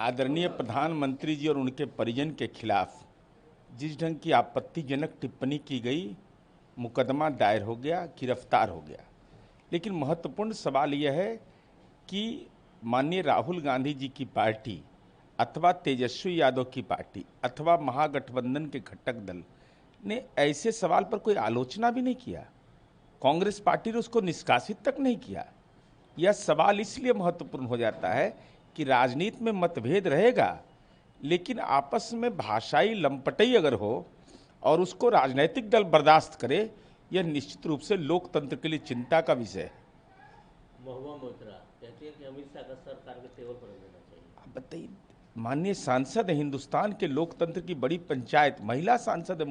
आदरणीय प्रधानमंत्री जी और उनके परिजन के खिलाफ जिस ढंग की आपत्तिजनक टिप्पणी की गई, मुकदमा दायर हो गया, गिरफ्तार हो गया। लेकिन महत्वपूर्ण सवाल यह है कि माननीय राहुल गांधी जी की पार्टी अथवा तेजस्वी यादव की पार्टी अथवा महागठबंधन के घटक दल ने ऐसे सवाल पर कोई आलोचना भी नहीं किया। कांग्रेस पार्टी ने उसको निष्कासित तक नहीं किया। यह सवाल इसलिए महत्वपूर्ण हो जाता है कि राजनीति में मतभेद रहेगा, लेकिन आपस में भाषाई लंपटई अगर हो और उसको राजनीतिक दल बर्दाश्त करे, यह निश्चित रूप से लोकतंत्र के लिए चिंता का विषय है। महुआ मोइत्रा कहती है कि अमित शाह का सरकार के टेबल पर देना चाहिए। आप बताइए, माननीय सांसद है, हिंदुस्तान के लोकतंत्र की बड़ी पंचायत महिला सांसद है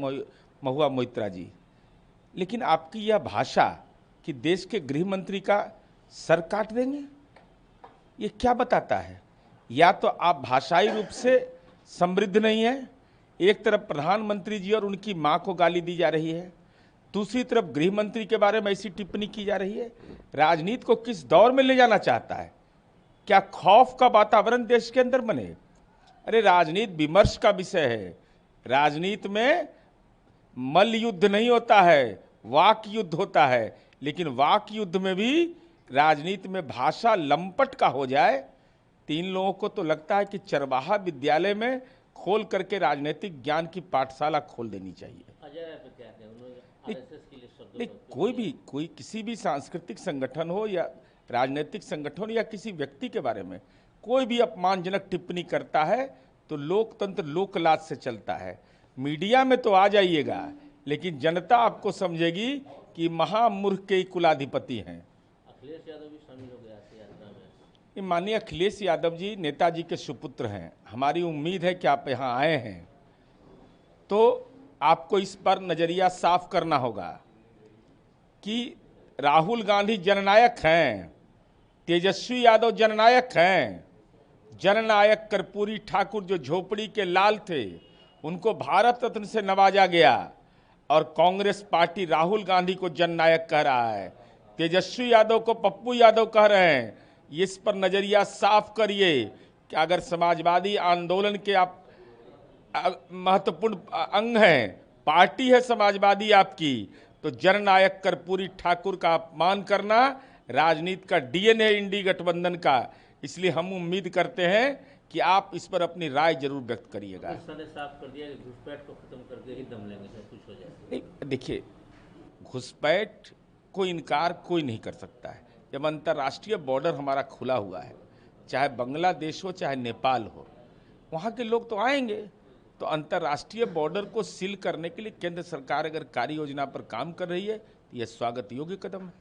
महुआ मोइत्रा जी, लेकिन आपकी यह भाषा कि देश के गृह मंत्री का सर काट देंगे, ये क्या बताता है? या तो आप भाषाई रूप से समृद्ध नहीं है, एक तरफ प्रधानमंत्री जी और उनकी मां को गाली दी जा रही है, दूसरी तरफ गृह मंत्री के बारे में ऐसी टिप्पणी की जा रही है। राजनीति को किस दौर में ले जाना चाहता है? क्या खौफ का वातावरण देश के अंदर बने? अरे राजनीति विमर्श का विषय है। राजनीति में मल्ल युद्ध नहीं होता है, वाक युद्ध होता है। लेकिन वाक युद्ध में भी राजनीति में भाषा लंपट का हो जाए, तीन लोगों को तो लगता है कि चरवाहा विद्यालय में खोल करके राजनीतिक ज्ञान की पाठशाला खोल देनी चाहिए। नहीं, कोई किसी भी सांस्कृतिक संगठन हो या राजनीतिक संगठन या किसी व्यक्ति के बारे में कोई भी अपमानजनक टिप्पणी करता है तो लोकतंत्र लोकलाज से चलता है। मीडिया में तो आ जाइएगा, लेकिन जनता आपको समझेगी कि महामूर्ख के कुलाधिपति हैं। अखिलेश यादव भी शामिल हो गया यात्रा में। माननीय अखिलेश यादव जी नेताजी के सुपुत्र हैं। हमारी उम्मीद है कि आप यहाँ आए हैं तो आपको इस पर नजरिया साफ करना होगा कि राहुल गांधी जननायक हैं, तेजस्वी यादव जननायक हैं। जननायक कर्पूरी ठाकुर जो झोपड़ी के लाल थे, उनको भारत रत्न से नवाजा गया और कांग्रेस पार्टी राहुल गांधी को जननायक कह रहा है, तेजस्वी यादव को पप्पू यादव कह रहे हैं। इस पर नजरिया साफ करिए कि अगर समाजवादी आंदोलन के आप महत्वपूर्ण अंग हैं, पार्टी है समाजवादी आपकी, तो जननायक कर्पूरी ठाकुर का अपमान करना राजनीति का डीएनए इंडी गठबंधन का। इसलिए हम उम्मीद करते हैं कि आप इस पर अपनी राय जरूर व्यक्त करिएगा। साफ कर दिया कि घुसपैठ को खत्म करके ही दम लेंगे, सब कुछ हो जाएगा। देखिए, घुसपैठ को इनकार कोई नहीं कर सकता है। जब अंतर्राष्ट्रीय बॉर्डर हमारा खुला हुआ है, चाहे बांग्लादेश हो चाहे नेपाल हो, वहाँ के लोग तो आएंगे। तो अंतर्राष्ट्रीय बॉर्डर को सील करने के लिए केंद्र सरकार अगर कार्य योजना पर काम कर रही है तो यह स्वागत योग्य कदम है।